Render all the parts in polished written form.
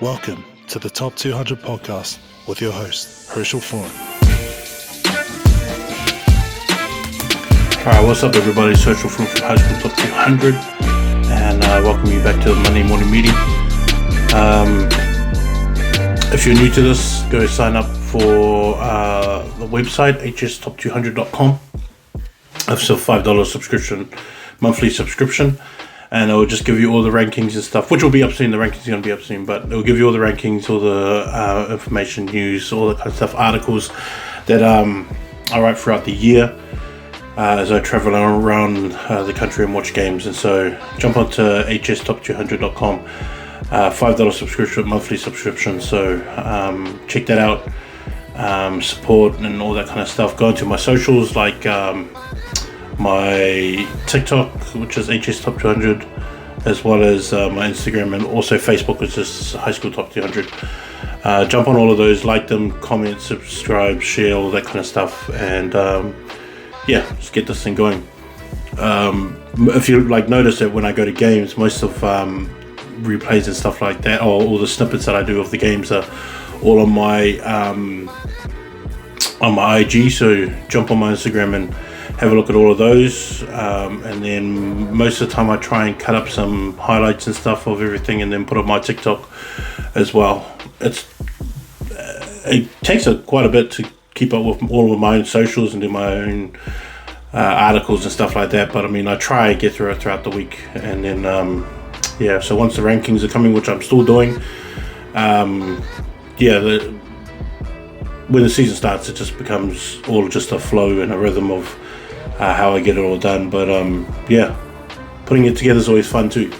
Welcome to the Top 200 podcast with your host, Herschel Foran. Alright, what's up everybody? It's Herschel Foran from High School Top 200 and welcome you back to the Monday morning meeting. If you're new to this, go sign up for the website, hstop200.com. It's a $5 subscription, monthly subscription. And it will just give you all the rankings and stuff, which will be up soon. The rankings are going to be up soon, but it will give you all the rankings, all the information, news, all that kind of stuff, articles that I write throughout the year as I travel around the country and watch games. And so jump onto hstop200.com, $5 subscription, monthly subscription. So check that out, support and all that kind of stuff. Go into my socials like my TikTok, which is hstop200, as well as my Instagram and also Facebook, which is High School Top 200. Jump on all of those, like them, comment, subscribe, share, all that kind of stuff, and yeah, let's get this thing going. If you notice that when I go to games, most of replays and stuff like that, or all the snippets that I do of the games are all on my IG. So jump on my Instagram and have a look at all of those, and then most of the time I try and cut up some highlights and stuff of everything and then put up my TikTok as well. It takes quite a bit to keep up with all of my own socials and do my own articles and stuff like that, but I mean I try and get through it throughout the week. And then yeah, so once the rankings are coming, which I'm still doing, yeah, when the season starts it just becomes all just a flow and a rhythm of how I get it all done. But yeah, putting it together is always fun too.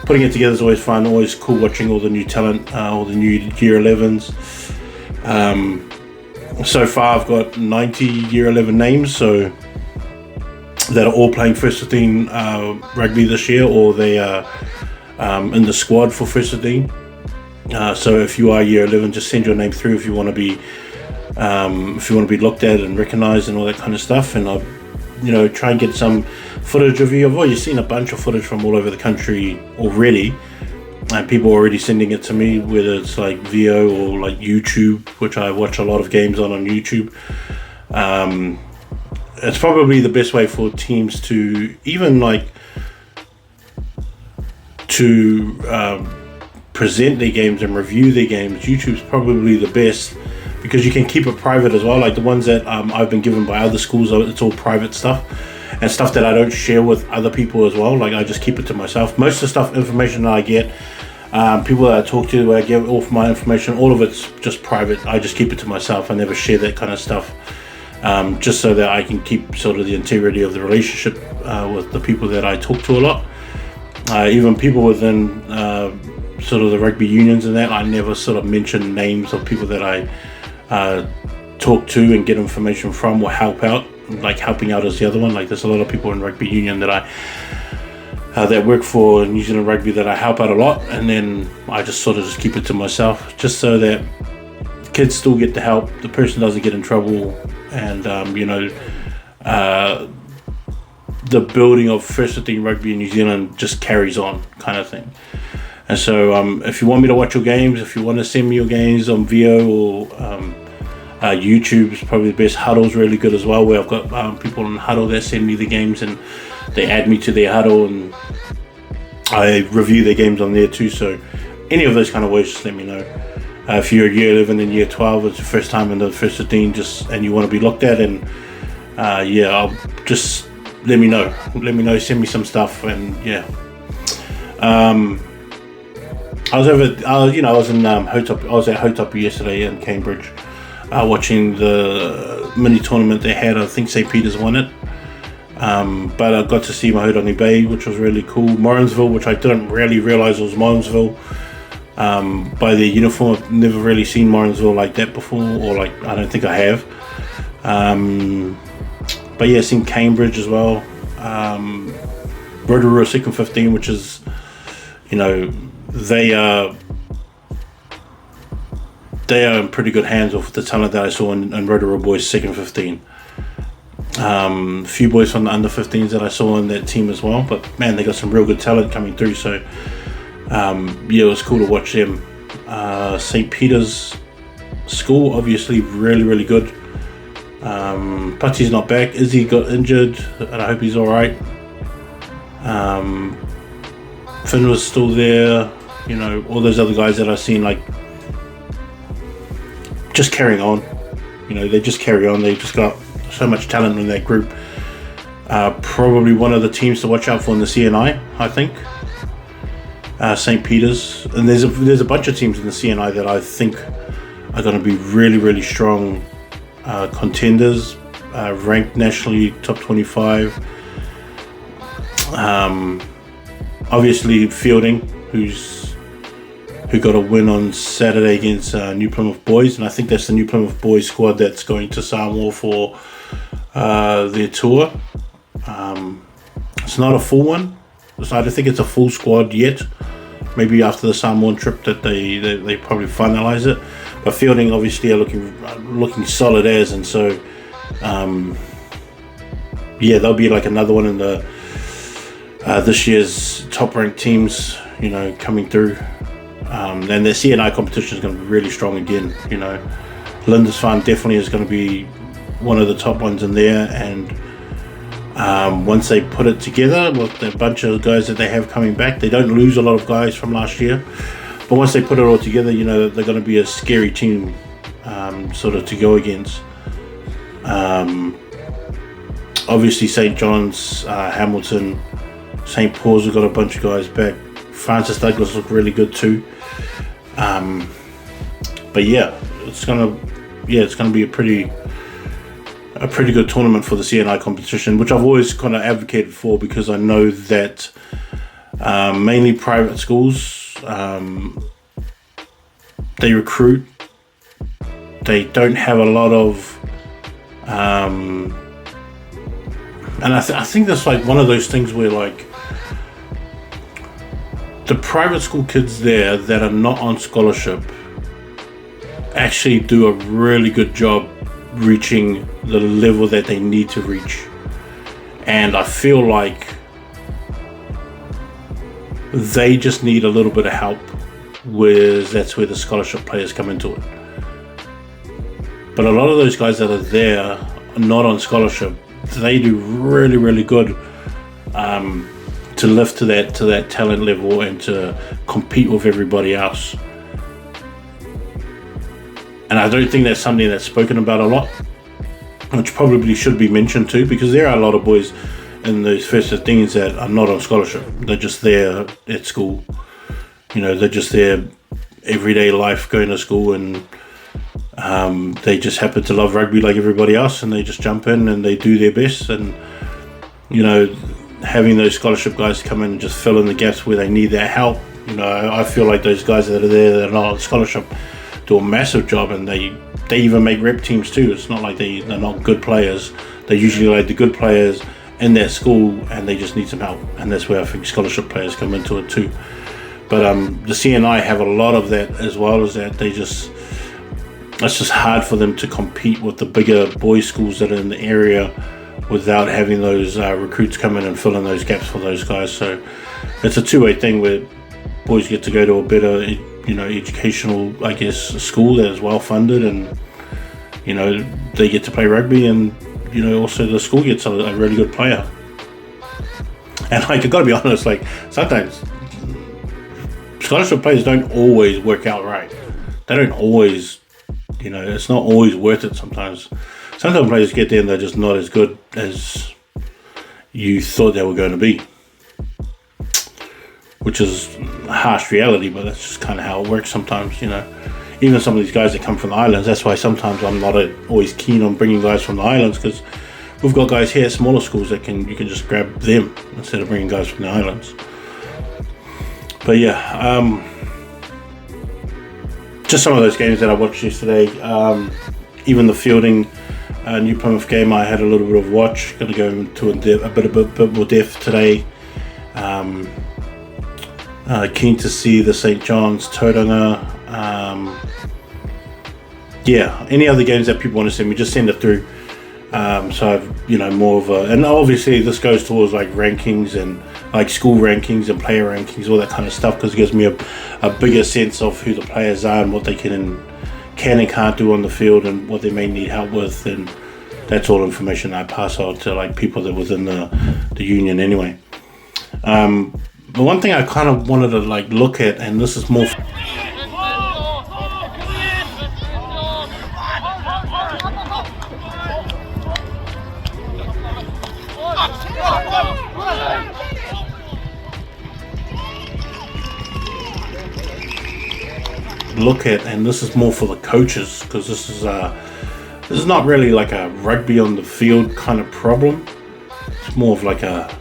Always cool watching all the new talent, all the new year 11s. So far I've got 90 year 11 names, so that are all playing first 15 rugby this year, or they are in the squad for first 15. So if you are year 11, just send your name through if you want to be looked at and recognized and all that kind of stuff. And I'll try and get some footage of you. I've already seen a bunch of footage from all over the country already, and people are already sending it to me, whether it's like VO or like YouTube, which I watch a lot of games on YouTube. It's probably the best way for teams to even present their games and review their games. YouTube's probably the best, because you can keep it private as well. Like the ones that I've been given by other schools, it's all private stuff and stuff that I don't share with other people as well. Like I just keep it to myself. Most of the stuff, information that I get, people that I talk to, where I give all my information, all of it's just private. I just keep it to myself. I never share that kind of stuff, just so that I can keep sort of the integrity of the relationship with the people that I talk to a lot. Even people within sort of the rugby unions and that, I never sort of mention names of people that I talk to and get information from or help out. Like helping out is the other one. Like there's a lot of people in rugby union that that work for New Zealand Rugby that I help out a lot, and then I just sort of just keep it to myself, just so that kids still get the help, the person doesn't get in trouble, and the building of first 15 rugby in New Zealand just carries on, kind of thing. And so if you want me to watch your games, if you want to send me your games on VO or YouTube is probably the best. Huddle's really good as well, where I've got people in Huddle that send me the games and they add me to their Huddle and I review their games on there too. So any of those kind of ways, just let me know. If you're year 11 and year 12, it's your first time in the first 15, and you want to be looked at, and yeah, I'll just let me know, send me some stuff. And yeah, I was at Hotop yesterday in Cambridge, watching the mini tournament they had. I think St. Peter's won it, but I got to see Mahotani Bay, which was really cool. Morrinsville, which I didn't really realise was Morrinsville by their uniform. I've never really seen Morrinsville like that before, or I don't think I have. But yeah, seen Cambridge as well. Rotorua second 15, which is, they are in pretty good hands with the talent that I saw in Rotorua boys second 15. A few boys from the under 15s that I saw in that team as well, but man, they got some real good talent coming through. So yeah, it was cool to watch them St. Peter's School, obviously really good. Putty's not back. Izzy got injured, and I hope he's alright. Finn was still there. All those other guys that I've seen, like, just carrying on. They just carry on. They just got so much talent in that group. Probably one of the teams to watch out for in the CNI, I think. St. Peter's, and there's a bunch of teams in the CNI that I think are going to be really strong contenders, ranked nationally top 25. Obviously Fielding, who got a win on Saturday against New Plymouth Boys, and I think that's the New Plymouth Boys squad that's going to Samoa for their tour. It's not a full one, so I don't think it's a full squad yet. Maybe after the Samoan trip that they probably finalize it. But Fielding obviously are looking solid as, and so they'll be like another one in the this year's top ranked teams, coming through. And the CNI competition is going to be really strong again. Lindisfarne definitely is going to be one of the top ones in there, and once they put it together with the bunch of guys that they have coming back, they don't lose a lot of guys from last year. But once they put it all together, they're going to be a scary team sort of to go against. Obviously St. John's, Hamilton, St. Paul's have got a bunch of guys back. Francis Douglas look really good too. But it's gonna be a pretty good tournament for the CNI competition, which I've always kind of advocated for, because I know that mainly private schools, they recruit. They don't have a lot of, and I think that's like one of those things where, like, the private school kids there that are not on scholarship actually do a really good job reaching the level that they need to reach. And I feel like they just need a little bit of help, that's where the scholarship players come into it. But a lot of those guys that are there, not on scholarship, they do really good to lift to that talent level and to compete with everybody else. And I don't think that's something that's spoken about a lot, which probably should be mentioned too, because there are a lot of boys in those first 15s that are not on scholarship. They're just there at school. They're just there everyday life, going to school, and they just happen to love rugby like everybody else, and they just jump in and they do their best. And having those scholarship guys come in and just fill in the gaps where they need that help. I feel like those guys that are there that are not on scholarship do a massive job, and they even make rep teams too. It's not like they're not good players. They're usually like the good players in their school, and they just need some help, and that's where I think scholarship players come into it too. But the CNI have a lot of that, as well as that it's just hard for them to compete with the bigger boys schools that are in the area without having those recruits come in and fill in those gaps for those guys. So it's a two-way thing where boys get to go to a better educational, I guess, school that is well funded, and they get to play rugby, and also the school gets a really good player. And like, I gotta be honest, like, sometimes scholarship players don't always work out right. They don't always, it's not always worth it sometimes. Sometimes players get there and they're just not as good as you thought they were going to be, which is a harsh reality, but that's just kind of how it works sometimes. Even some of these guys that come from the islands, that's why sometimes I'm not always keen on bringing guys from the islands, because we've got guys here at smaller schools that you can just grab them instead of bringing guys from the islands. But just some of those games that I watched yesterday, even the Fielding New Plymouth game, I had a little bit of watch. Going to go into a bit more depth today. Keen to see the St. John's, Tauranga. Any other games that people want to send me, just send it through. So I've more of a, and obviously this goes towards like rankings and like school rankings and player rankings, all that kind of stuff, because it gives me a bigger sense of who the players are and what they can and can't do on the field and what they may need help with, and that's all information I pass on to like people that within the union anyway. But one thing I kind of wanted to like look at, and this is more for the coaches, because this is not really like a rugby on the field kind of problem. It's more of like a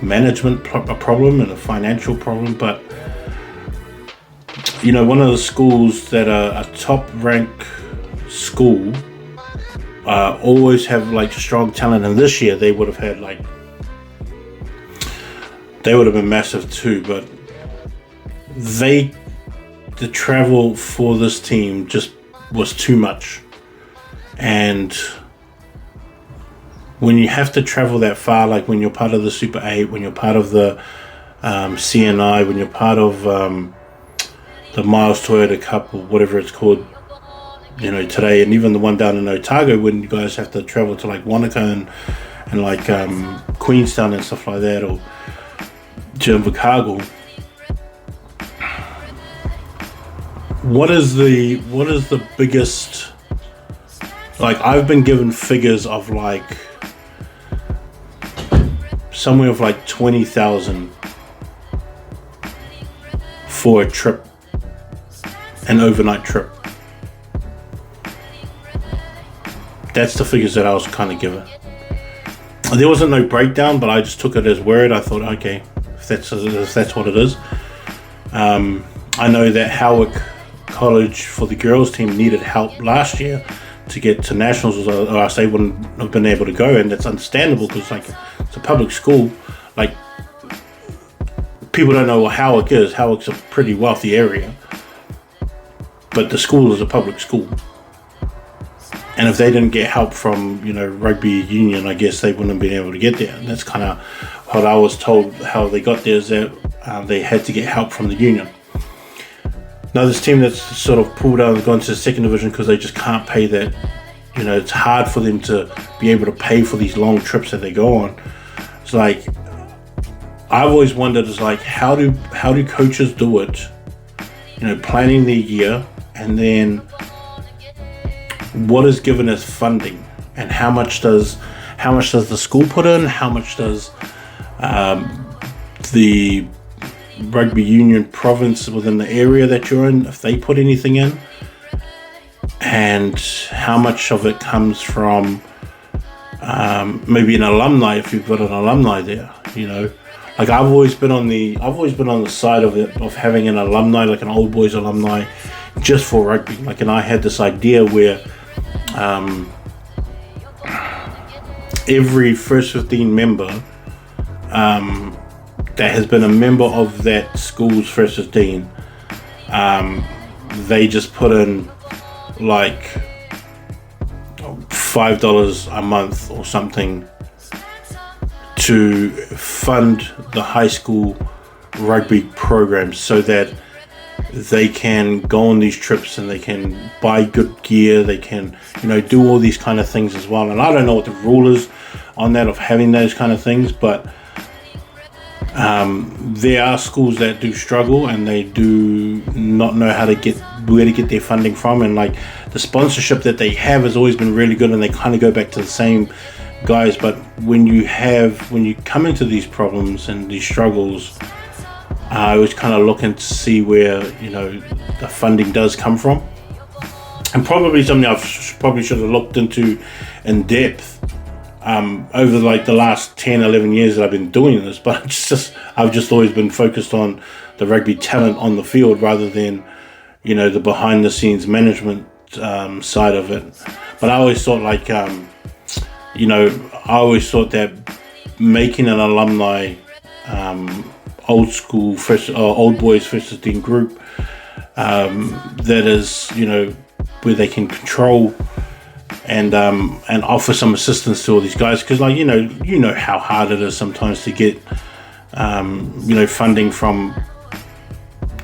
management problem and a financial problem. But you know, one of the schools that are a top rank school always have like strong talent, and this year they would have been massive too, but the travel for this team just was too much. And when you have to travel that far, like when you're part of the Super 8, when you're part of the CNI, when you're part of the Miles Toyota Cup or whatever it's called, you know, today, and even the one down in Otago, when you guys have to travel to like Wanaka and like Queenstown and stuff like that, or Invercargill. What is the biggest, like, I've been given figures of like somewhere of like 20,000 for a trip, an overnight trip. That's the figures that I was kind of given. There wasn't no breakdown, but I just took it as word. I thought, okay, if that's what it is. I know that Howick College for the girls team needed help last year to get to nationals, or else they wouldn't have been able to go, and that's understandable because like it's a public school. Like, people don't know what Howick is. Howick's a pretty wealthy area, but the school is a public school, and if they didn't get help from, you know, rugby union, I guess they wouldn't have been able to get there. And that's kind of what I was told. How they got there is that they had to get help from the union. Now, this team that's sort of pulled out and gone to the second division because they just can't pay that. You know, it's hard for them to be able to pay for these long trips that they go on. It's like, I've always wondered, is like, how do coaches do it? You know, planning their year, and then what is given as funding, and how much does the school put in? How much does the rugby union province within the area that you're in, if they put anything in, and how much of it comes from maybe an alumni, if you've got an alumni there, you know. Like, I've always been on the side of it, of having an alumni, like an old boys alumni, just for rugby. Like, and I had this idea where every first 15 member that has been a member of that school's first 15, they just put in like $5 a month or something to fund the high school rugby programs, so that they can go on these trips and they can buy good gear, they can, you know, do all these kind of things as well. And I don't know what the rule is on that, of having those kind of things, but there are schools that do struggle, and they do not know where to get their funding from, and like the sponsorship that they have has always been really good, and they kind of go back to the same guys. But when you come into these problems and these struggles, I was kind of looking to see where, you know, the funding does come from, and probably something I should have looked into in depth over like the last 10-11 years that I've been doing this. But I've just always been focused on the rugby talent on the field, rather than, you know, the behind the scenes management side of it. But I always thought, like, you know, I always thought that making an alumni old boys first 15 group that is, you know, where they can control and offer some assistance to all these guys, because, like, you know how hard it is sometimes to get funding from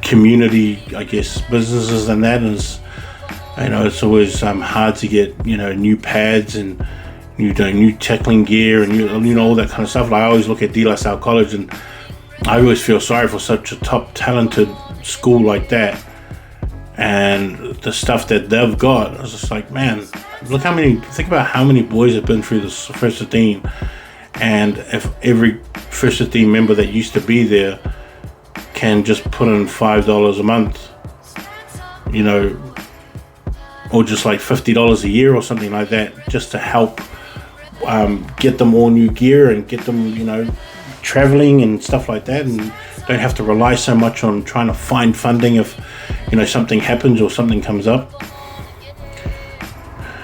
community, I guess, businesses and that is, it's always hard to get, new pads and new tackling gear and all that kind of stuff. Like, I always look at De La Salle College and I always feel sorry for such a top talented school like that, and the stuff that they've got. I was just like, man, think about how many boys have been through this first 15, and if every first 15 member that used to be there can just put in $5 a month, or just like $50 a year or something like that, just to help get them all new gear and get them, traveling and stuff like that, and don't have to rely so much on trying to find funding if, something happens or something comes up.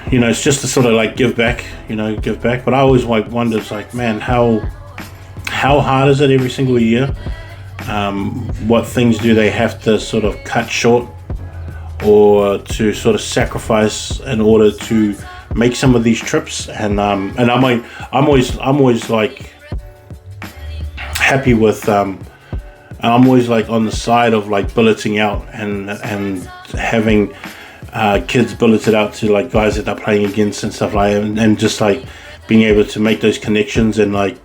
It's just to sort of like give back. But I always wonder, it's like, man, how hard is it every single year? What things do they have to sort of cut short or to sort of sacrifice in order to make some of these trips? And I'm always like happy with I'm always like on the side of like billeting out and having kids billeted out to like guys that they're playing against and stuff like that, and just like being able to make those connections. And like,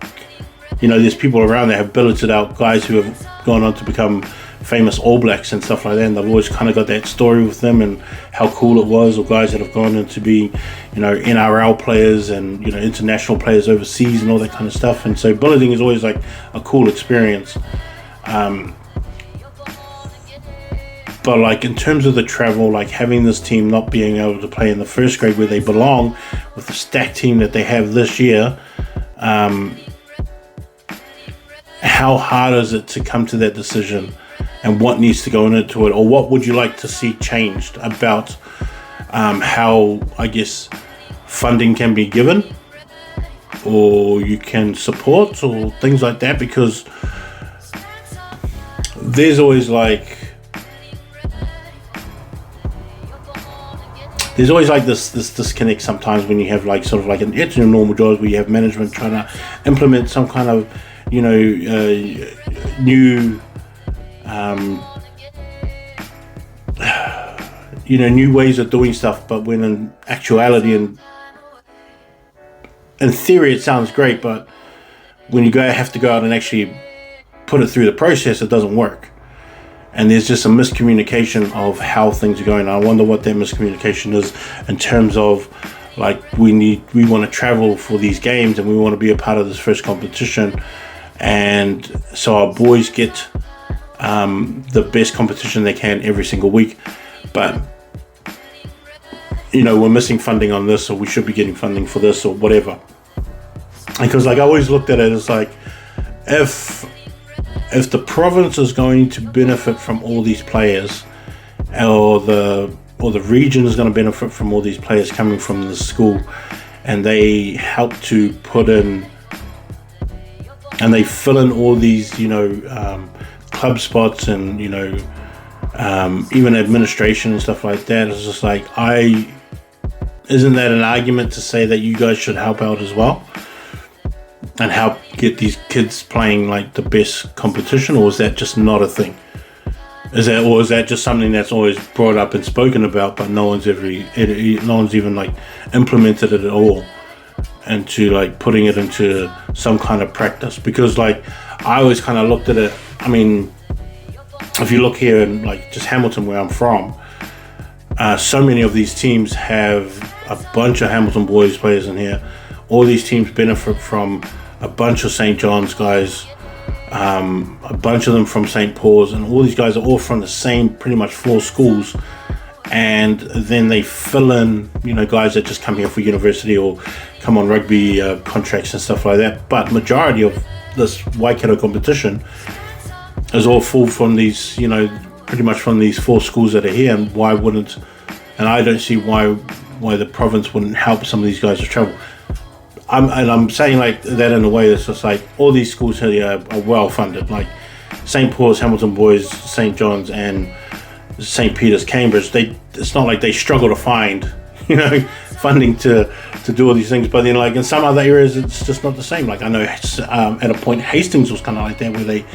there's people around that have billeted out guys who have gone on to become famous All Blacks and stuff like that, and they've always kind of got that story with them and how cool it was, or guys that have gone on to be NRL players and international players overseas and all that kind of stuff. And so billeting is always like a cool experience. But like in terms of the travel, like having this team not being able to play in the first grade where they belong with the stacked team that they have this year, how hard is it to come to that decision, and what needs to go into it, or what would you like to see changed about how, I guess, funding can be given or you can support or things like that? Because there's always like this disconnect sometimes when you have like sort of like an normal jobs where you have management trying to implement some kind of new new ways of doing stuff, but when in actuality and in theory it sounds great, but when you have to go out and actually put it through the process, it doesn't work. And there's just a miscommunication of how things are going. I wonder what that miscommunication is in terms of like we want to travel for these games and we want to be a part of this first competition, and so our boys get the best competition they can every single week, but we're missing funding on this, or we should be getting funding for this or whatever. Because like I always looked at it as like, if the province is going to benefit from all these players, or the region is going to benefit from all these players coming from the school, and they help to put in and they fill in all these club spots and even administration and stuff like that, it's just like, isn't that an argument to say that you guys should help out as well and help get these kids playing like the best competition? Or is that just not a thing? Is that just something that's always brought up and spoken about, but no one's even like implemented it at all into like putting it into some kind of practice? Because like I always kind of looked at it, I mean, if you look here in like just Hamilton where I'm from, so many of these teams have a bunch of Hamilton boys players in here. All these teams benefit from a bunch of St. John's guys, a bunch of them from St. Paul's, and all these guys are all from the same pretty much 4 schools. And then they fill in, guys that just come here for university or come on rugby contracts and stuff like that. But majority of this Waikato competition is all full from these, pretty much from these 4 schools that are here. And why wouldn't? And I don't see why the province wouldn't help some of these guys to travel. I'm saying like that in a way that's just like all these schools here are well funded, like St. Paul's, Hamilton Boys, St. John's, and St. Peter's, Cambridge. It's not like they struggle to find funding to do all these things. But then, like in some other areas, it's just not the same. Like I know at a point Hastings was kind of like that, where they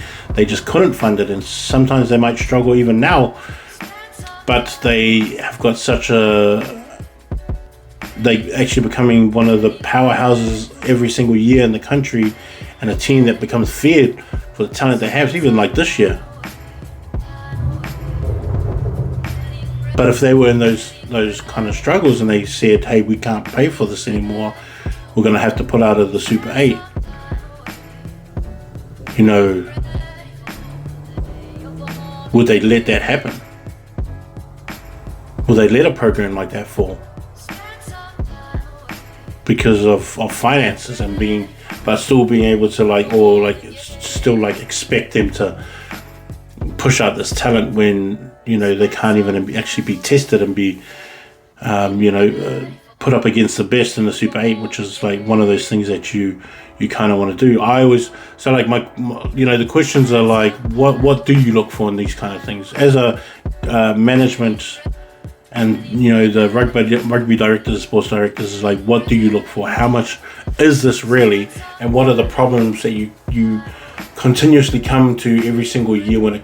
just couldn't fund it, and sometimes they might struggle even now. But they have got they actually becoming one of the powerhouses every single year in the country, and a team that becomes feared for the talent they have, even like this year. But if they were in those kind of struggles and they said, hey, we can't pay for this anymore, we're going to have to pull out of the Super 8, would they let that happen? Will they let a program like that fall? Because of finances and but still being able to still expect them to push out this talent when, they can't even actually be tested and be, put up against the best in the Super 8, which is like one of those things that you kind of want to do. I always, so like the questions are like, what do you look for in these kind of things? As a management and, the rugby directors, sports directors, is like, what do you look for? How much is this really? And what are the problems that you continuously come to every single year when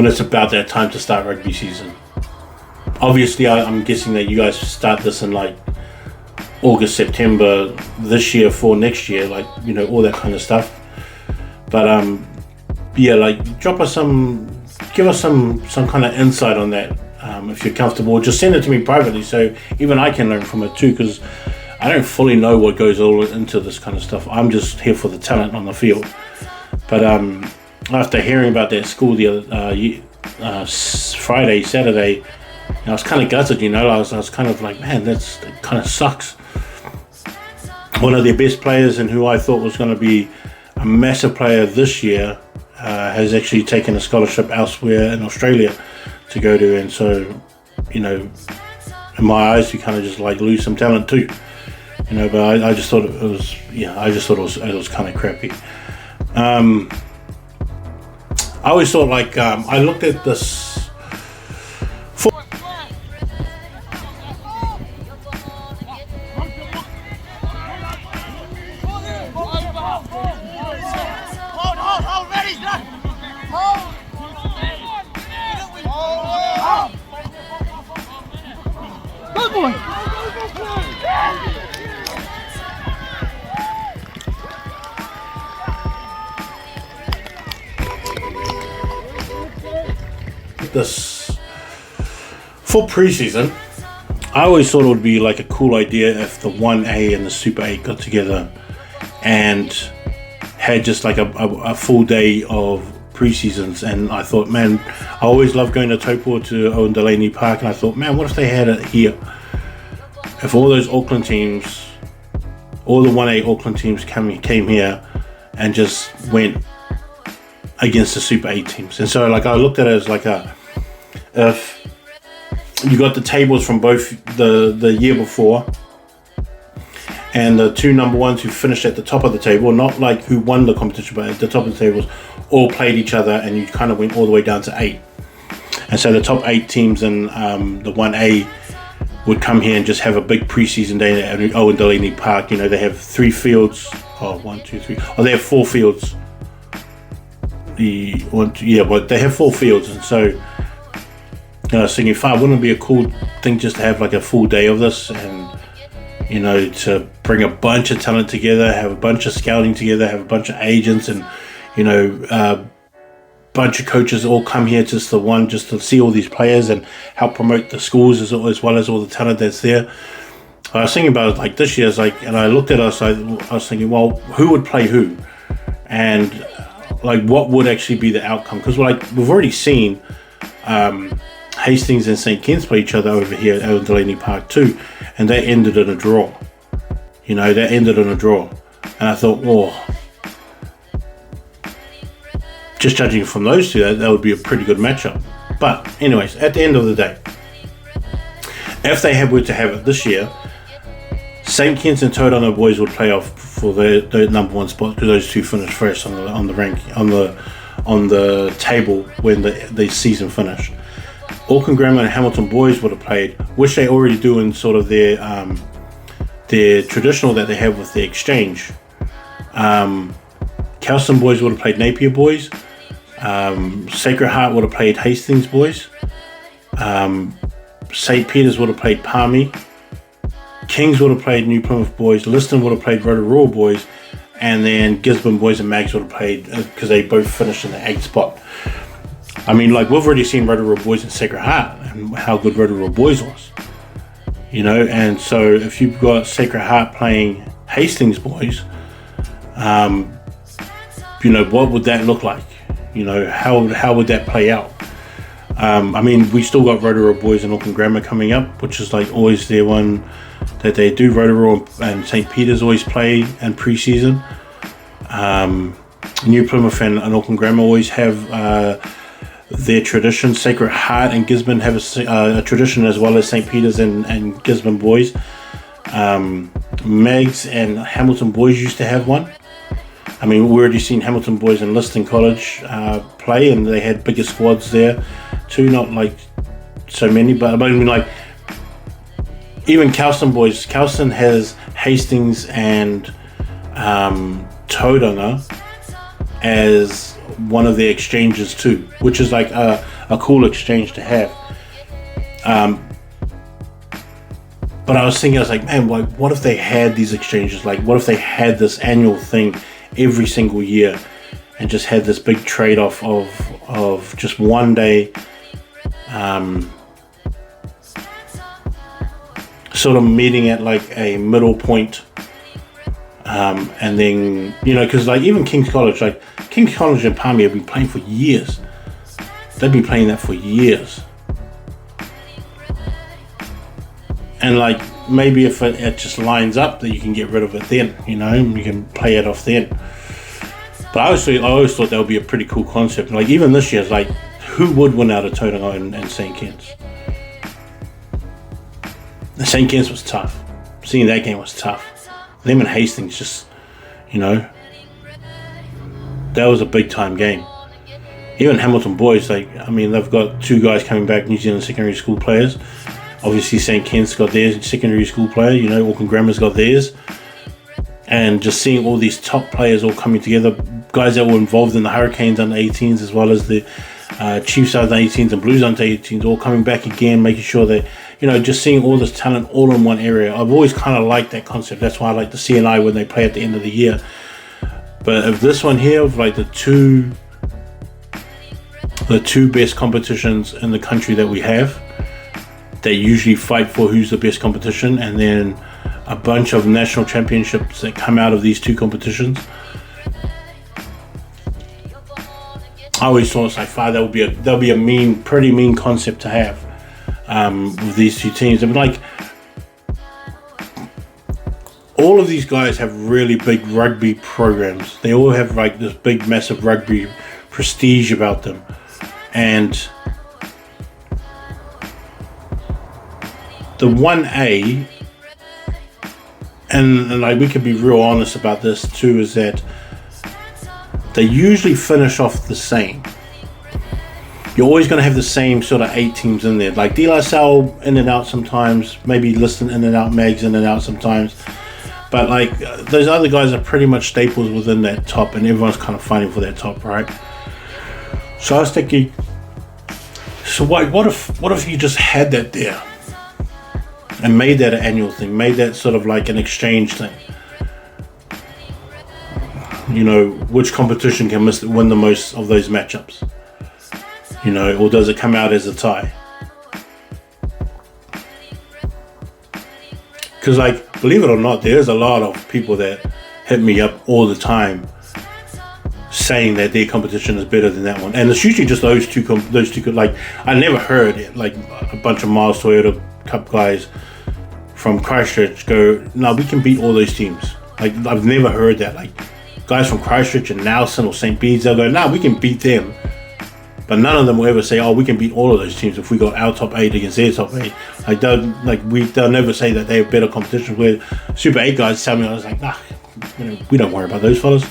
it's about that time to start rugby season? Obviously, I'm guessing that you guys start this in like August, September this year for next year, all that kind of stuff. But give us some kind of insight on that, if you're comfortable. Just send it to me privately so even I can learn from it too, because I don't fully know what goes all into this kind of stuff. I'm just here for the talent on the field. But after hearing about that school the other Saturday, I was kind of gutted. I was kind of like, man, that kind of sucks. One of their best players, and who I thought was going to be a massive player this year, has actually taken a scholarship elsewhere in Australia to go to, and so, in my eyes, you kind of just lose some talent too, but I just thought it was kind of crappy. I always thought I looked at this. This for preseason, I always thought it would be like a cool idea if the 1A and the Super 8 got together and had just like a full day of preseasons. And I thought, man, I always loved going to Taupo to Owen Delaney Park, and I thought, man, what if they had it here? If all those Auckland teams, all the 1A Auckland teams came here and just went against the Super 8 teams. And so I looked at it as if you got the tables from both the year before, and the two number ones who finished at the top of the table, not like who won the competition, but at the top of the tables, all played each other, and you kind of went all the way down to 8. And so the top 8 teams in the 1A would come here and just have a big preseason day at Owen Delaney Park. They have 3 fields. They have 4 fields. But they have 4 fields, and so I was thinking, wouldn't it be a cool thing just to have a full day of this, and to bring a bunch of talent together, have a bunch of scouting together, have a bunch of agents, and a bunch of coaches all come here just to see all these players and help promote the schools as well as all the talent that's there. I was thinking about it this year, and I looked at us, I was thinking, well, who would play who, and what would actually be the outcome? Because we've already seen Hastings and St. Kitts play each other over here at Owen Delaney Park too, and that ended in a draw. And I thought, just judging from those two, that would be a pretty good matchup. But anyways, at the end of the day, if they were to have it this year, St. Kitts and Tauranga boys would play off for the number 1 spot, because those two finished first on the rank on the table when the season finished. Auckland Grammar and Hamilton boys would have played, which they already do in sort of their traditional that they have with the exchange. Kelston boys would have played Napier boys. Sacred Heart would have played Hastings boys. St. Peter's would have played Palmy. Kings would have played New Plymouth boys. Liston would have played Rotorua boys. And then Gisborne boys and Mags would have played, because they both finished in the 8th spot. I mean, like, we've already seen Rotorua boys and Sacred Heart and how good Rotorua boys was. You know, and so if you've got Sacred Heart playing Hastings boys, you know, what would that look like? You know, how would that play out? I mean, we still got Rotorua boys and Auckland Grammar coming up, which is like always their one that they do. Rotorua and St. Peter's always play in pre-season. New Plymouth and Auckland Grammar always have their tradition. Sacred Heart and Gisborne have a tradition, as well as St. Peter's and Gisborne boys. Megs and Hamilton boys used to have one. I mean, we already seen Hamilton boys and Lindisfarne College play, and they had bigger squads there too, not like so many, but I mean, like, even Kelston boys. Kelston has Hastings and Tauranga as one of their exchanges too, which is like a cool exchange to have. But I was thinking, I was like, man, like, what if they had these exchanges? Like, what if they had this annual thing every single year and just had this big trade-off of just one day sort of meeting at like a middle point, and then, you know, because like even King's College and Palmy have been playing for years. They've been playing that for years. And like, maybe if it just lines up, that you can get rid of it then, you know, you can play it off then. But I always thought that would be a pretty cool concept. Like, even this year, it's like, who would win out of Tauranga and St. Kitts? St. Kitts was tough. Seeing that game was tough. Them and Hastings, just, you know, that was a big time game. Even Hamilton boys, like, I mean, they've got 2 guys coming back, New Zealand secondary school players. Obviously, St. Kitts got their secondary school player. You know, Auckland Grammar's got theirs. And just seeing all these top players all coming together, guys that were involved in the Hurricanes under 18s, as well as the Chiefs under 18s and Blues under 18s, all coming back again, making sure that, you know, just seeing all this talent all in one area. I've always kind of liked that concept. That's why I like the CNI when they play at the end of the year. But if this one here, of like the two best competitions in the country that we have, they usually fight for who's the best competition, and then a bunch of national championships that come out of these 2 competitions. I always thought it's like, that'll be a pretty mean concept to have with these 2 teams. I mean, like, all of these guys have really big rugby programs. They all have like this big, massive rugby prestige about them, and the 1A, and like, we can be real honest about this too, is that they usually finish off the same. You're always going to have the same sort of 8 teams in there. Like De La Salle in and out sometimes, maybe Liston in and out, Mags in and out sometimes. But like, those other guys are pretty much staples within that top, and everyone's kind of fighting for that top, right? So I was thinking, so what if you just had that there and made that an annual thing, made that sort of like an exchange thing? You know, which competition can win the most of those matchups? You know, or does it come out as a tie? Because, like, believe it or not, there's a lot of people that hit me up all the time saying that their competition is better than that one, and it's usually just those two. Like, I never heard it, like a bunch of Miles Toyota Cup guys from Christchurch go, "No, we can beat all those teams." Like, I've never heard that. Like, guys from Christchurch and Nelson or St. Bede's, they'll go, "No, we can beat them." But none of them will ever say, "Oh, we can beat all of those teams if we got our top 8 against their top 8." Like, they'll never say that they have better competition. Where Super 8 guys tell me, I was like, "Nah, we don't worry about those fellas."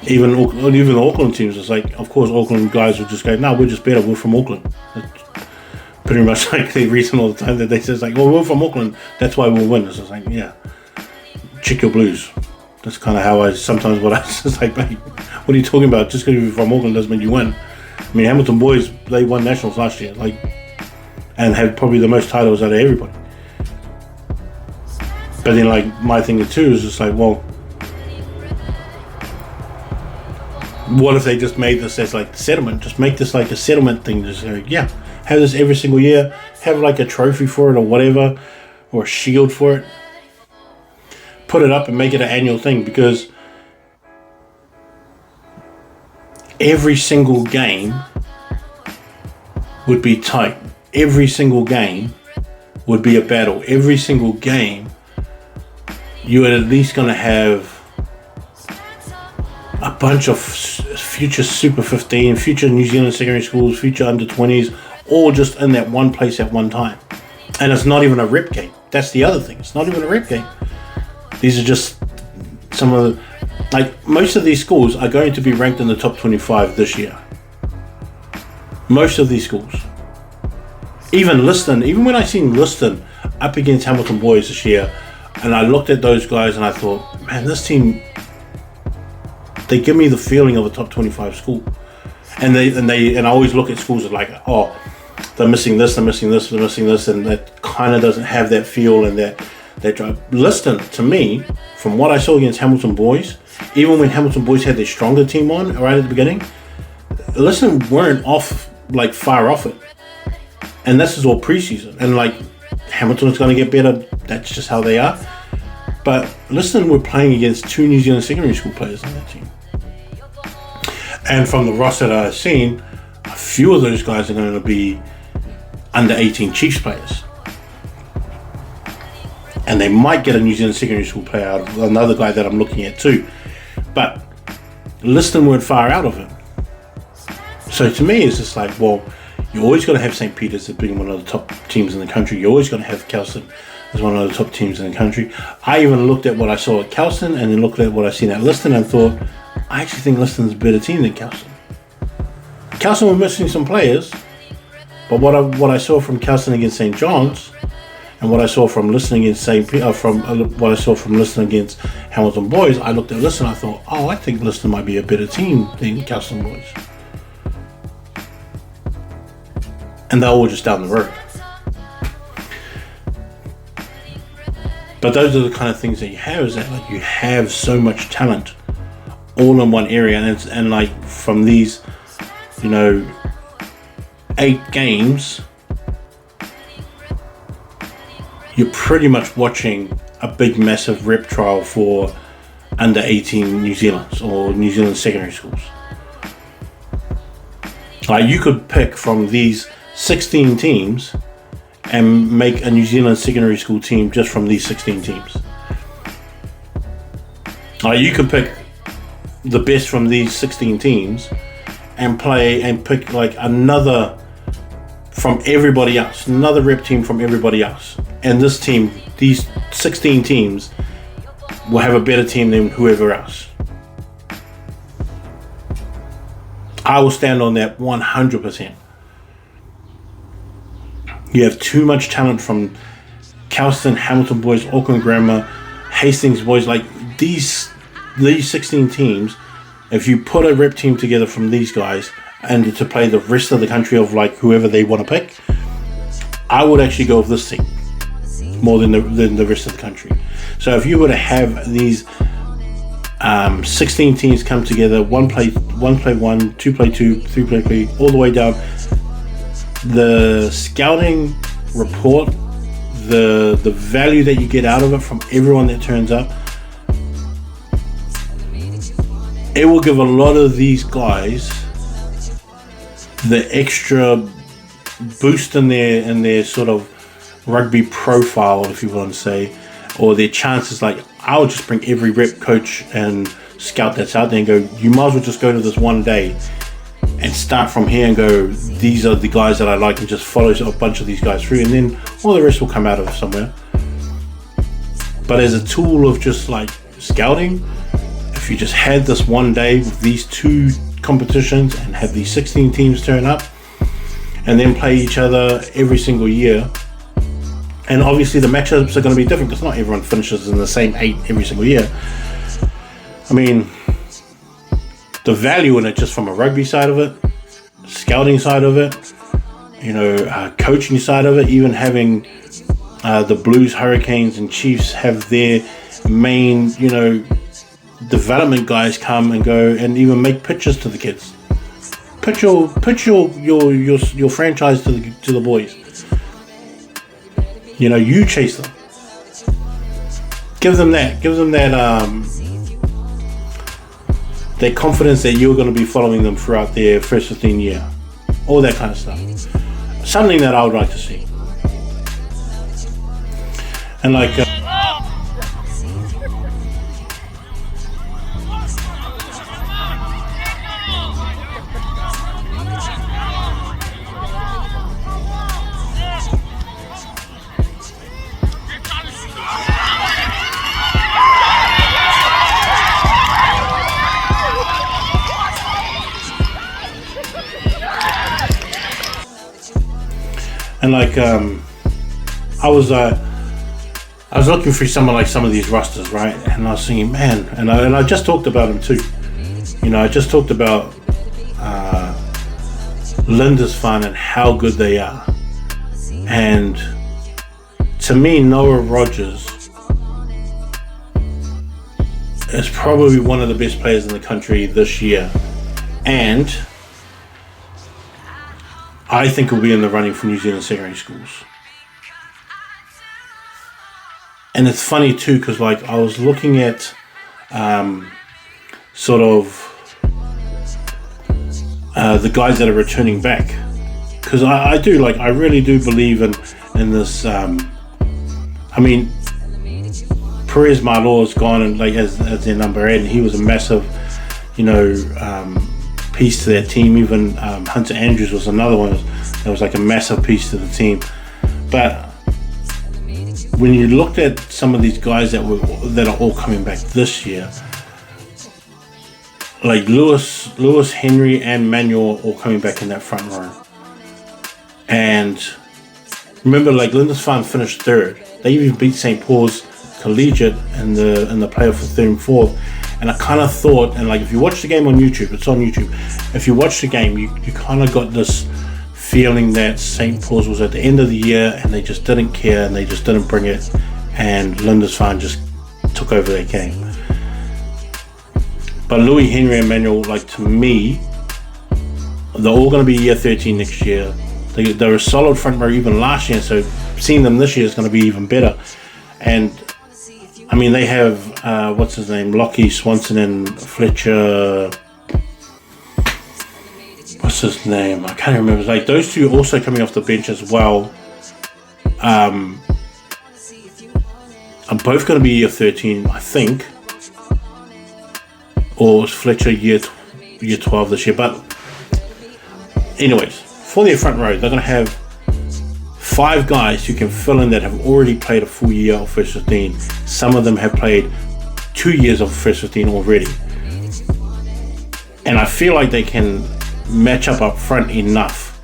Even the Auckland teams, it's like, of course, Auckland guys would just go, no, we're just better, we're from Auckland. It's pretty much like the reason all the time that they say, it's like, well, we're from Auckland, that's why we'll win. It's just like, yeah, check your blues. That's kind of how I sometimes, it's like, mate, what are you talking about? Just because you're from Auckland doesn't mean you win. I mean, Hamilton boys, they won nationals last year, like, and had probably the most titles out of everybody. But then, like, my thing too is just like, well, what if they just made this as like settlement? Just make this like a settlement thing. Just like, yeah, have this every single year. Have like a trophy for it or whatever, or a shield for it. Put it up and make it an annual thing, because every single game would be tight. Every single game would be a battle. Every single game, you are at least going to have a bunch of future Super 15, future New Zealand secondary schools, future under 20s, all just in that one place at one time. And it's not even a rep game. That's the other thing. It's not even a rep game. These are just some of the, like, most of these schools are going to be ranked in the top 25 this year. Most of these schools. Even Liston, even when I seen Liston up against Hamilton boys this year, and I looked at those guys and I thought, man, this team, they give me the feeling of a top 25 school. And I always look at schools that like, oh, they're missing this, they're missing this, they're missing this, and that kind of doesn't have that feel and that drive. Liston, to me, from what I saw against Hamilton boys, even when Hamilton boys had their stronger team on right at the beginning, Liston weren't far off it. And this is all preseason. And like, Hamilton is going to get better. That's just how they are. But Liston were playing against two New Zealand secondary school players on that team. And from the roster that I've seen, a few of those guys are going to be under 18 Chiefs players. And they might get a New Zealand secondary school player out of another guy that I'm looking at too. But Liston weren't far out of it. So to me, it's just like, well, you're always going to have St. Peter's as being one of the top teams in the country. You're always going to have Kelston as one of the top teams in the country. I even looked at what I saw at Kelston and then looked at what I seen at Liston and thought, I actually think Liston's a better team than Kelston. Kelston were missing some players, but what I saw from Kelston against St. John's and what I saw from Liston against what I saw from Liston against Hamilton boys, I looked at Liston and I thought, oh, I think Liston might be a better team than Kelston boys. And they're all just down the road. But those are the kind of things that you have, is that like you have so much talent all in one area, and like from these, 8 games, you're pretty much watching a big massive rep trial for under 18 New Zealanders or New Zealand secondary schools. Like, you could pick from these 16 teams and make a New Zealand secondary school team just from these 16 teams. Like, you could pick the best from these 16 teams and play and pick like another from everybody else, another rep team from everybody else. And this team, these 16 teams, will have a better team than whoever else. I will stand on that 100%. You have too much talent from Kelston, Hamilton boys, Auckland Grammar, Hastings boys. Like these 16 teams, if you put a rep team together from these guys and to play the rest of the country of like whoever they want to pick, I would actually go with this team more than the rest of the country. So if you were to have these 16 teams come together, one play one, two play two, three play three, all the way down, the scouting report, the value that you get out of it from everyone that turns up, it will give a lot of these guys the extra boost in their sort of rugby profile, if you want to say, or their chances. Like, I'll just bring every rep coach and scout that's out there and go, you might as well just go to this one day and start from here and go, these are the guys that I like, and just follow a bunch of these guys through, and then all the rest will come out of somewhere. But as a tool of just like scouting, if if you just had this one day with these two competitions and have these 16 teams turn up and then play each other every single year, and obviously the matchups are going to be different because not everyone finishes in the same 8 every single year. I mean, the value in it, just from a rugby side of it, scouting side of it, coaching side of it, even having the Blues, Hurricanes and Chiefs have their main, development guys come and go and even make pitches to the kids. Pitch your franchise to the boys. You chase them. Give them that confidence that you're going to be following them throughout their first 15 year. All that kind of stuff. Something that I would like to see. And I was looking through some of these rosters, right? And I was thinking, man, and I just talked about them too. I just talked about Lindisfarne and how good they are. And to me, Noah Rogers is probably one of the best players in the country this year. And I think he'll be in the running for New Zealand secondary schools. And it's funny too, because I was looking at the guys that are returning back, because I really do believe in this. Perez Marlborough has gone and as their number 8, and he was a massive, piece to that team. Even Hunter Andrews was another one that was a massive piece to the team. But when you looked at some of these guys that are all coming back this year, like Lewis, Henry, and Manuel all coming back in that front row. And remember, Lindisfarne finished 3rd. They even beat St. Paul's Collegiate in the playoff for 3rd and 4th. And I kind of thought, and if you watch the game on YouTube, it's on YouTube. If you watch the game, you kind of got this feeling that St. Paul's was at the end of the year and they just didn't care and they just didn't bring it, and Lindisfarne just took over that game. But Louis, Henry, and Manuel, to me, they're all going to be year 13 next year. They're a solid front row even last year, so seeing them this year is going to be even better. And they have what's his name, Lockie, Swanson, and Fletcher. What's his name? I can't remember. Those two also coming off the bench as well. I'm both going to be year 13, I think. Or was Fletcher year 12 this year? But anyways, for their front row, they're going to have 5 guys who can fill in that have already played a full year of first 15. Some of them have played 2 years of first 15 already. And I feel like they can match up front enough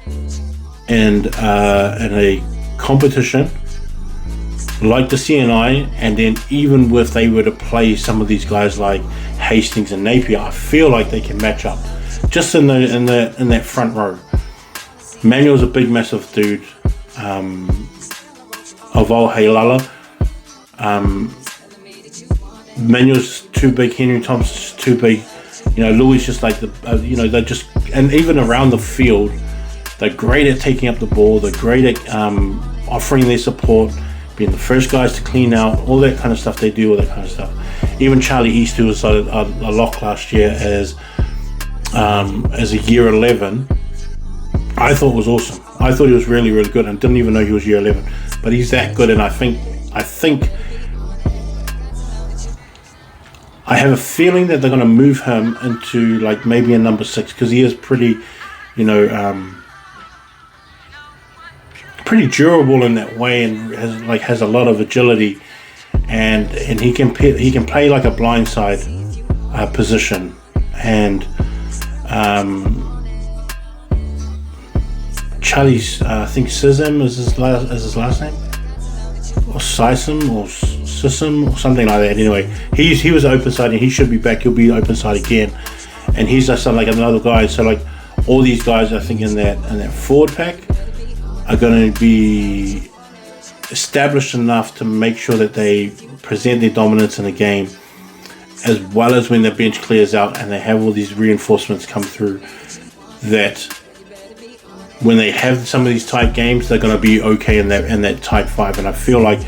in a competition like the CNI, and then even if they were to play some of these guys like Hastings and Napier, I feel like they can match up just in that front row. Manuel's a big, massive dude. Oval Hailala. Manuel's too big. Henry Thompson's too big. Louis just they're just, and even around the field, they're great at taking up the ball. They're great at offering their support, being the first guys to clean out, all that kind of stuff. They do all that kind of stuff. Even Charlie East, who was a lock last year as a year 11, I thought was awesome. I thought he was really, really good, and didn't even know he was year 11. But he's that good, and I think I have a feeling that they're going to move him into maybe a number 6, because he is pretty, pretty durable in that way, and has a lot of agility, and he can play like a blindside position, and Charlie, I think Sism is his last name, or Sism or Sism or something like that. Anyway, he was open side and he should be back. He'll be open side again, and he's just like another guy. So like all these guys, I think in that forward pack are going to be established enough to make sure that they present their dominance in the game, as well as when the bench clears out and they have all these reinforcements come through, that when they have some of these tight games, they're going to be okay in that tight five. And I feel like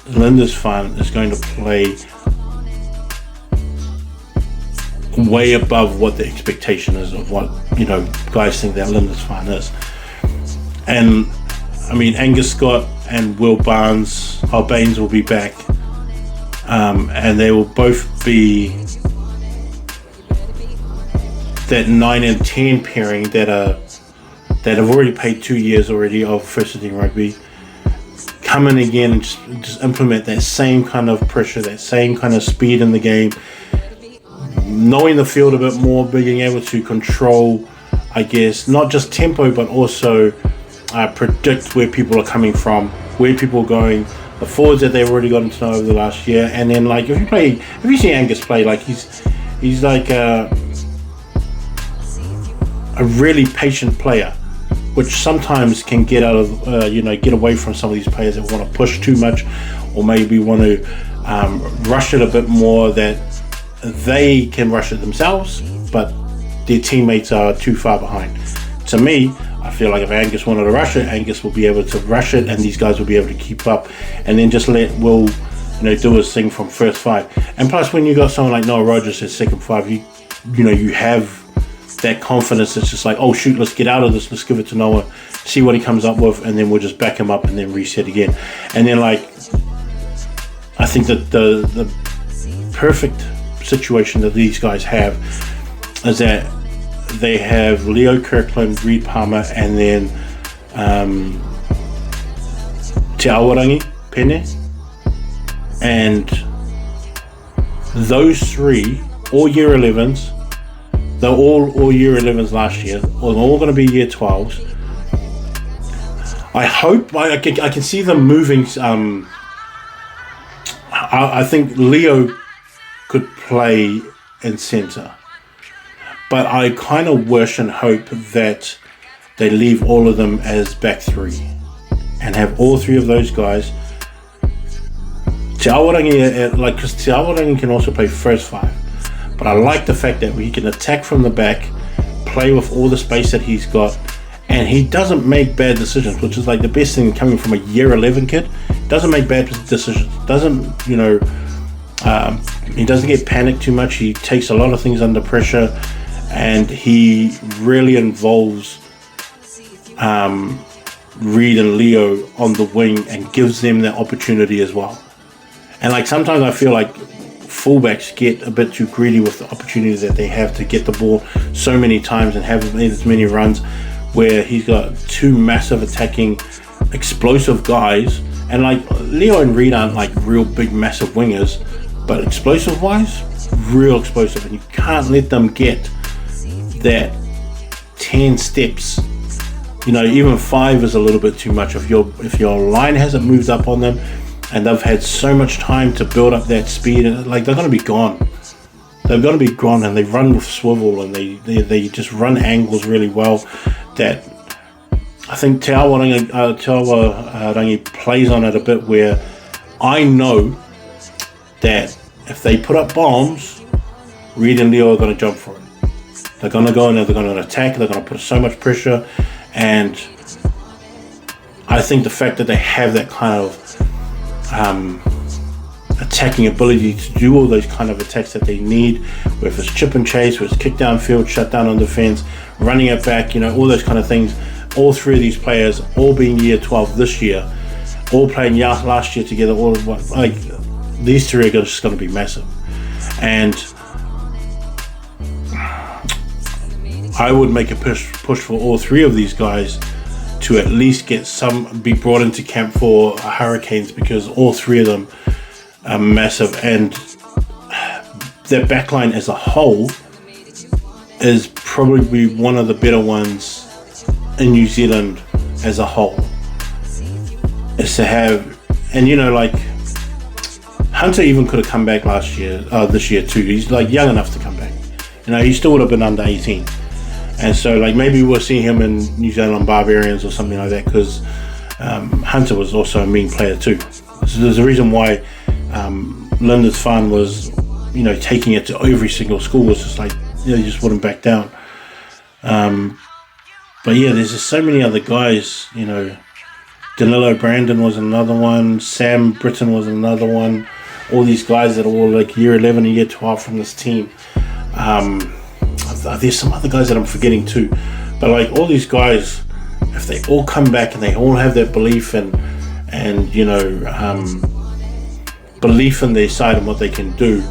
Lindisfarne is going to play way above what the expectation is of what guys think that Lindisfarne is. And I mean, Angus Scott and Will Baines will be back, and they will both be that 9 and 10 pairing that have already played 2 years already of first team rugby, come in again and just implement that same kind of pressure, that same kind of speed in the game, knowing the field a bit more, being able to control, I guess, not just tempo but also predict where people are coming from, where people are going, the forwards that they've already gotten to know over the last year. And then like if you see Angus play, like he's like a really patient player, which sometimes can get out of get away from some of these players that want to push too much, or maybe want to rush it a bit more, that they can rush it themselves but their teammates are too far behind. To me, I feel like if Angus wanted to rush it, Angus will be able to rush it, and these guys will be able to keep up, and then just let Will, do his thing from first five. And plus, when you got someone like Noah Rogers as second five, you have that confidence. It's just like, oh shoot, let's get out of this, let's give it to Noah, see what he comes up with, and then we'll just back him up and then reset again. And then like, I think that the perfect situation that these guys have is that they have Leo Kirkland, Reed Palmer, and then Te Awarangi Pene, and those three, all year 11s, they're all year 11s last year, or they're all going to be year 12s. I hope I can see them moving. I think Leo could play in centre, but I kind of wish and hope that they leave all of them as back three and have all three of those guys. Te Awarangi, because Te Awarangi can also play first five, but I like the fact that he can attack from the back, play with all the space that he's got, and he doesn't make bad decisions, which is like the best thing coming from a year 11 kid. Doesn't make bad decisions, doesn't, he doesn't get panicked too much. He takes a lot of things under pressure, and he really involves Reed and Leo on the wing and gives them that opportunity as well. And like sometimes I feel like fullbacks get a bit too greedy with the opportunities that they have to get the ball so many times and have as many runs, where he's got two massive attacking explosive guys, and like Leo and Reed aren't like real big massive wingers, but explosive wise, real explosive, and you can't let them get that 10 steps. Even 5 is a little bit too much. If your line hasn't moved up on them and they've had so much time to build up that speed, like they're going to be gone. They're going to be gone, and they run with swivel, and they just run angles really well. That I think Te Awarangi plays on it a bit, where I know that if they put up bombs, Reed and Leo are going to jump for it. They're going to go in there, they're going to attack, they're going to put so much pressure, and I think the fact that they have that kind of attacking ability to do all those kind of attacks that they need, whether it's chip and chase, whether it's kick downfield, shut down on defense, running it back, all those kind of things. All three of these players, all being year 12 this year, all playing last year together, these three are just going to be massive. And I would make a push for all three of these guys to at least be brought into camp for Hurricanes, because all three of them are massive, and their backline as a whole is probably one of the better ones in New Zealand as a whole. Is to have, and like Hunter even could have come back this year too. He's like young enough to come back. He still would have been under 18. And so maybe we'll see him in New Zealand Barbarians or something like that, because Hunter was also a mean player too. So there's a reason why Lindisfarne was, taking it to every single school. Was just he just wouldn't back down. But yeah, there's just so many other guys, Danilo Brandon was another one, Sam Britton was another one, all these guys that are all year 11 and year 12 from this team. There's some other guys that I'm forgetting too, but all these guys, if they all come back and they all have that belief and belief in their side and what they can do,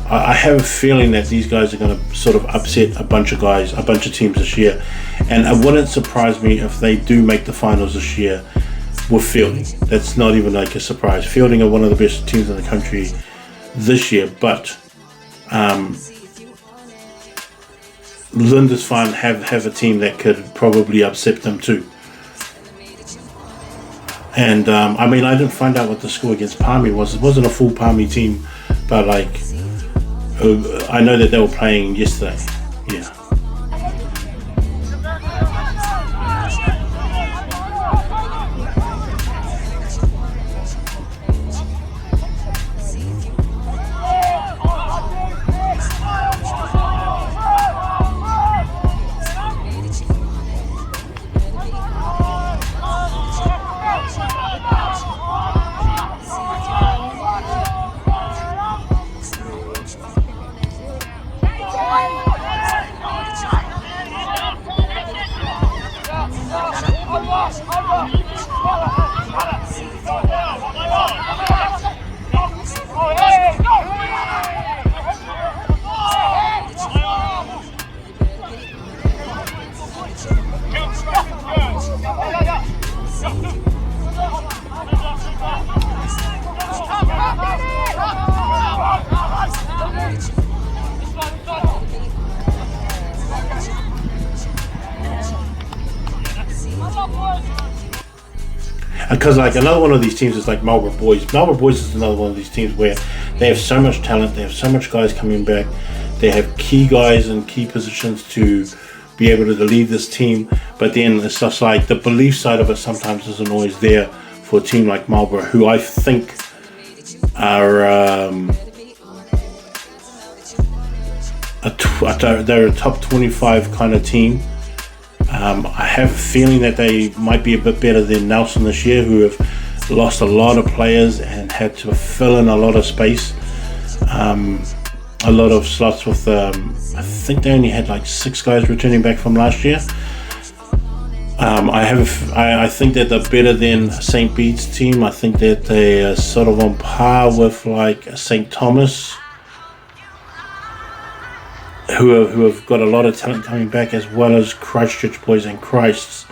I have a feeling that these guys are going to sort of upset a bunch of teams this year. And it wouldn't surprise me if they do make the finals this year with Fielding. That's not even a surprise. Fielding are one of the best teams in the country this year, but Lindisfarne have a team that could probably upset them too. And I didn't find out what the score against Palmy was. It wasn't a full Palmy team, but I know that they were playing yesterday. Yeah. Because another one of these teams is Marlborough Boys. Marlborough Boys is another one of these teams where they have so much talent, they have so much guys coming back, they have key guys in key positions to be able to lead this team, but then it's just the belief side of it sometimes isn't always there for a team like Marlborough, who I think are they're a top 25 kind of team. I have a feeling that they might be a bit better than Nelson this year, who have lost a lot of players and had to fill in a lot of space, a lot of slots with I think they only had 6 guys returning back from last year. I think that they're better than St. Bede's team. I think that they are sort of on par with St. Thomas, who have got a lot of talent coming back, as well as Christchurch Boys and Christs.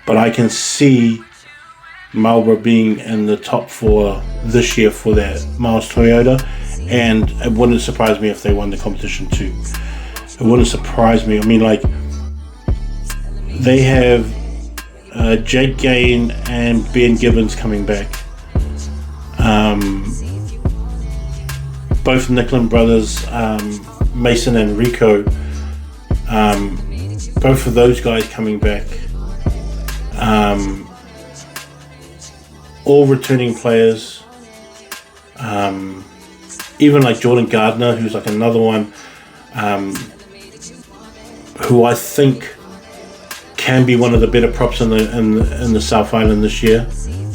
But I can see Marlborough being in the top 4 this year for that Miles Toyota, and it wouldn't surprise me if they won the competition too. It wouldn't surprise me. They have Jake Gain and Ben Gibbons coming back. Both Nicklin brothers, Mason and Rico, both of those guys coming back. All returning players. Even Jordan Gardner, who's another one, who I think can be one of the better props in the South Island this year,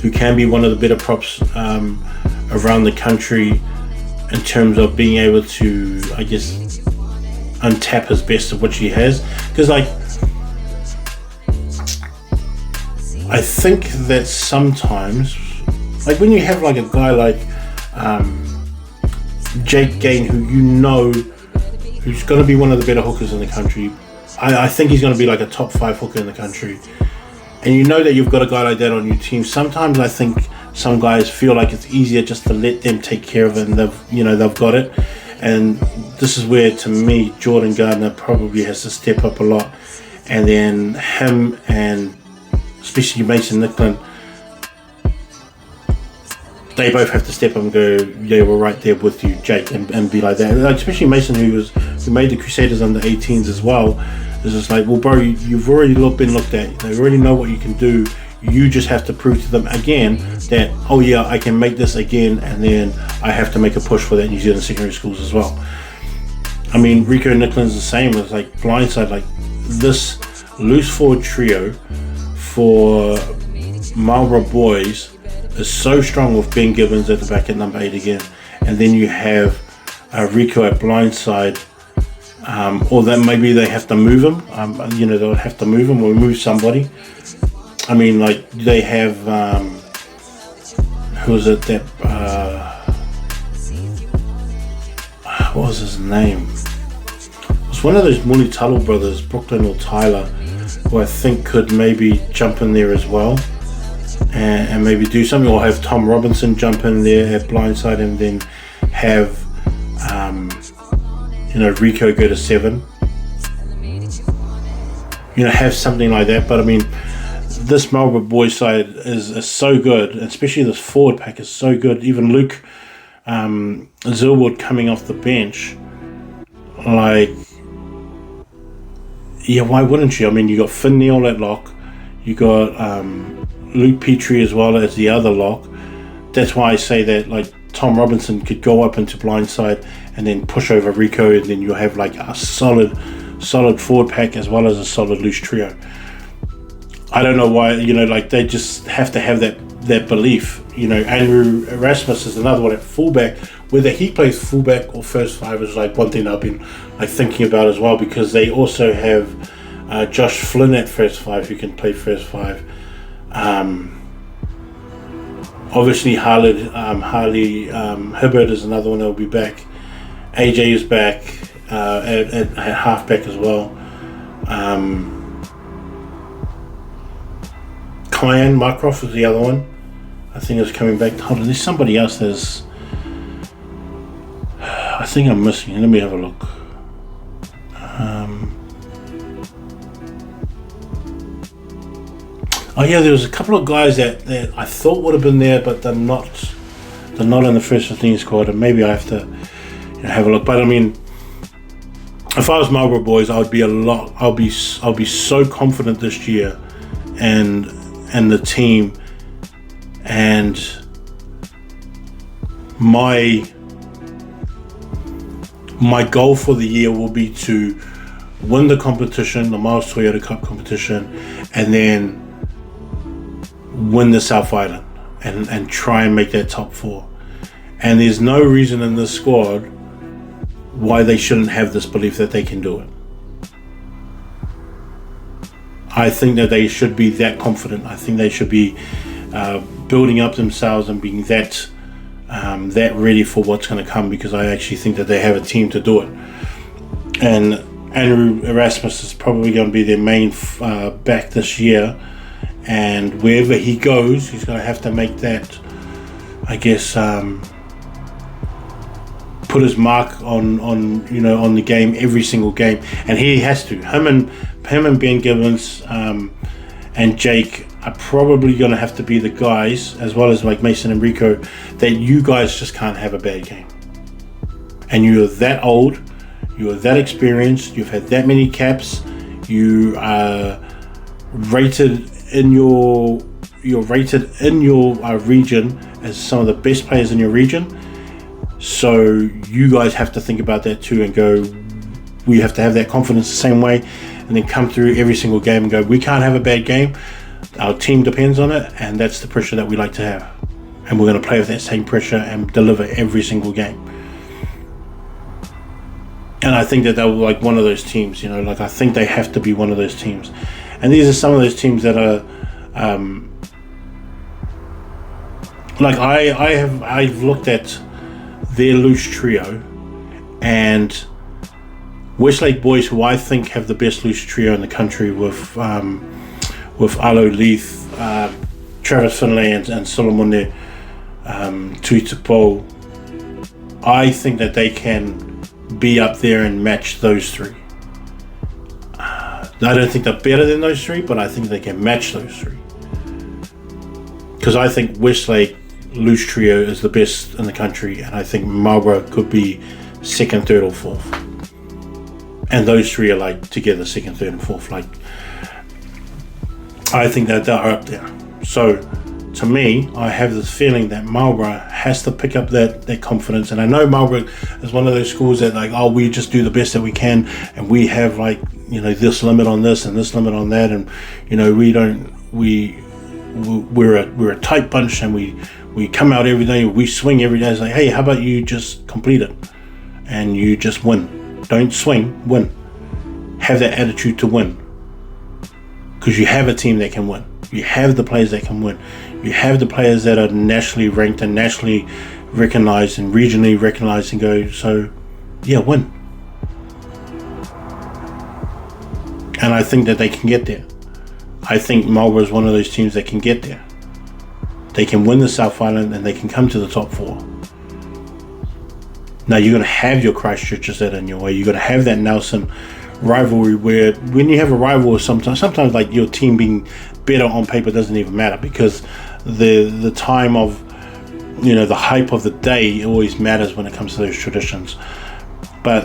who can be one of the better props around the country in terms of being able to, I guess, untap his best of what he has. Because I think that sometimes, when you have a guy like Jake Gain, who's going to be one of the better hookers in the country. I think he's going to be a top 5 hooker in the country. And you know that you've got a guy like that on your team. Sometimes I think some guys feel it's easier just to let them take care of it, and they've got it. And this is where, to me, Jordan Gardner probably has to step up a lot. And then him and especially Mason Nicklin, they both have to step up and go, yeah, we're right there with you, Jake, and be like that. Like, especially Mason, who made the Crusaders under 18s as well. It's just like, well, bro, you've already been looked at. They already know what you can do. You just have to prove to them again that, oh yeah, I can make this again, and then I have to make a push for that New Zealand secondary schools as well. I mean, Rico Nicklin's the same. It's like blindside, like this loose forward trio for Marlborough boys is so strong with Ben Gibbons at the back at number 8 again, and then you have Rico at blindside, or that maybe they have to move him. They'll have to move him or move somebody. I mean, like they have who was it that what was his name? It was one of those Muni Tuttle brothers, Brooklyn or Tyler, who I think could maybe jump in there as well. And maybe do something, or have Tom Robinson jump in there at blindside, and then have Rico go to 7. Have something like that. But I mean, this Marlborough boys side is so good, especially this forward pack is so good. Even Luke Zilwood coming off the bench, like, yeah, why wouldn't you? I mean, you got Finn Neal at lock, you got Luke Petrie as well as the other lock. That's why I say that, like, Tom Robinson could go up into blindside and then push over Rico, and then you'll have like a solid forward pack as well as a solid loose trio. I don't know why, like they just have to have that belief. Andrew Erasmus is another one at fullback. Whether he plays fullback or first 5 is like one thing I've been like thinking about as well, because they also have Josh Flynn at first 5 who can play first 5. Obviously Harley Hibbert is another one that will be back. AJ is back at halfback as well. Kyan Markroft is the other one. I think is coming back. Hold on, there's somebody else that's I think I'm missing. Let me have a look. Oh yeah, there was a couple of guys that I thought would have been there, but they're not in the first 15 squad, and maybe I have to have a look. But I mean, if I was Marlborough boys, I'll be so confident this year, and the team, and my goal for the year will be to win the competition, the Miles Toyota Cup competition, and then win the South Island and try and make that top 4. And there's no reason in this squad why they shouldn't have this belief that they can do it. I think that they should be that confident. I think they should be building up themselves and being that ready for what's going to come, because I actually think that they have a team to do it. And Andrew Erasmus is probably going to be their main back this year, and wherever he goes, he's going to have to make that, I guess, put his mark on the game every single game, and he has to. Him and Ben Gibbons and Jake are probably going to have to be the guys, as well as like Mason and Rico, that you guys just can't have a bad game. And you're that old, you're that experienced, you've had that many caps, you are rated in your region as some of the best players in your region. So you guys have to think about that too and go, we have to have that confidence the same way, and then come through every single game and go, we can't have a bad game. Our team depends on it, and that's the pressure that we like to have. And we're going to play with that same pressure and deliver every single game. And I think that they were like one of those teams, like I think they have to be one of those teams. And these are some of those teams that are like I've looked at their loose trio, and Westlake boys, who I think have the best loose trio in the country, with Alo Leith, Travis Finlay, and Solomon Tuitupo. I think that they can be up there and match those three. I don't think they're better than those three, but I think they can match those three. Because I think Westlake Loose Trio is the best in the country, and I think Marlborough could be second, third, or fourth. And those three are like together, second, third, and fourth. Like, I think that they're up there. So, to me, I have this feeling that Marlborough has to pick up that confidence. And I know Marlborough is one of those schools that like, oh, we just do the best that we can, and we have like, you know, this limit on this and this limit on that, and you know, we're a tight bunch, and we come out every day, we swing every day. It's like, hey, how about you just complete it and you just win? Don't swing, win. Have that attitude to win, because you have a team that can win. You have the players that can win. You have the players that are nationally ranked and nationally recognized and regionally recognized, and go, so yeah, win. And I think that they can get there. I think Marlborough is one of those teams that can get there. They can win the South Island and they can come to the top four. Now you're going to have your Christchurches that in your way. You're going to have that Nelson rivalry, where when you have a rival, sometimes like your team being better on paper doesn't even matter, because the time of, you know, the hype of the day always matters when it comes to those traditions. But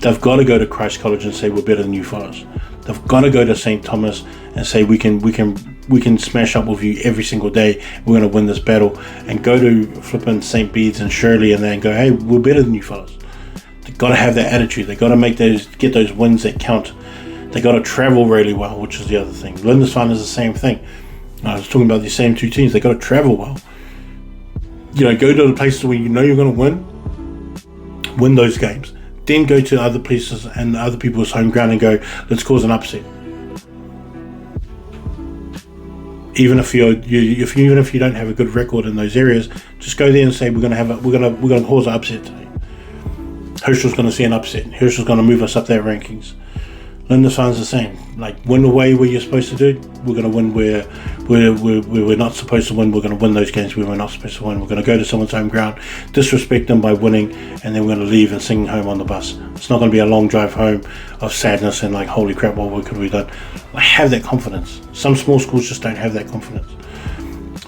they've got to go to Christ College and say we're better than you fellas. They've got to go to St. Thomas and say we can smash up with you every single day. We're going to win this battle. And go to flipping St. Bede's and Shirley and then go, hey, we're better than you fellas. They've got to have that attitude. They've got to get those wins that count. They've got to travel really well, which is the other thing. Lindisfarne is the same thing. I was talking about these same two teams. They've got to travel well. You know, go to the places where you know you're going to win those games. Then go to other places and other people's home ground and go, let's cause an upset. Even if you don't have a good record in those areas, just go there and say we're gonna cause an upset today. Herschel's gonna see an upset. Herschel's gonna move us up their rankings. Lindisfarne's the same. Like, win the way where you're supposed to do. We're going to win where we're not supposed to win. We're going to win those games where we're not supposed to win. We're going to go to someone's home ground, disrespect them by winning, and then we're going to leave and sing home on the bus. It's not going to be a long drive home of sadness and like, holy crap, what could we done? Like, have that confidence. Some small schools just don't have that confidence.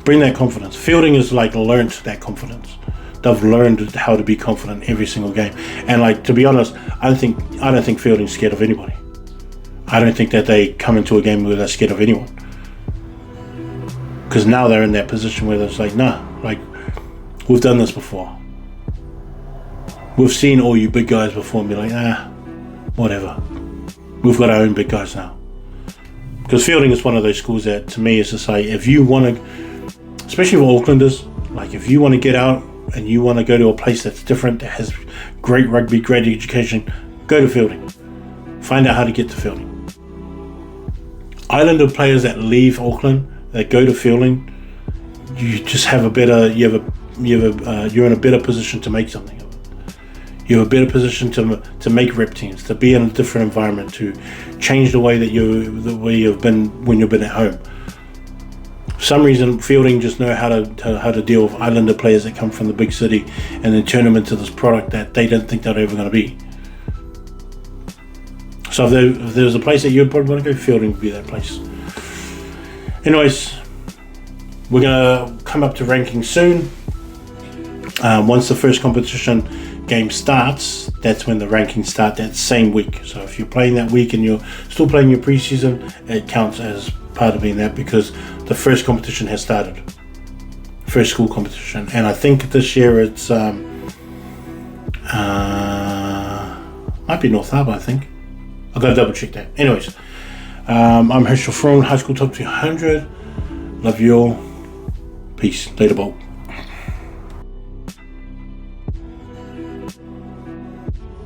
Bring that confidence. Fielding is like learnt that confidence. They've learned how to be confident every single game. And like, to be honest, I don't think Fielding's scared of anybody. I don't think that they come into a game where they're scared of anyone. Because now they're in that position where it's like, nah, like, we've done this before. We've seen all you big guys before and be like, whatever. We've got our own big guys now. Because Fielding is one of those schools that, to me, is just like, if you want to, especially for Aucklanders, like, if you want to get out and you want to go to a place that's different, that has great rugby, great education, go to Fielding. Find out how to get to Fielding. Islander players that leave Auckland, that go to Fielding, you just have you're in a better position to make something of it. You have a better position to make rep teams, to be in a different environment, to change the way you've been when you've been at home. For some reason, Fielding just know how to deal with Islander players that come from the big city and then turn them into this product that they didn't think they're ever going to be. So if there's a place that you'd probably want to go, Fielding would be that place. Anyways, we're going to come up to ranking soon. Once the first competition game starts, that's when the rankings start that same week. So if you're playing that week and you're still playing your preseason, it counts as part of being that, because the first competition has started. First school competition. And I think this year it's might be North Harbour, I think. I've got to double check that. Anyways, I'm Herschel from High School Top 200. Love you all. Peace. Later, Bolt.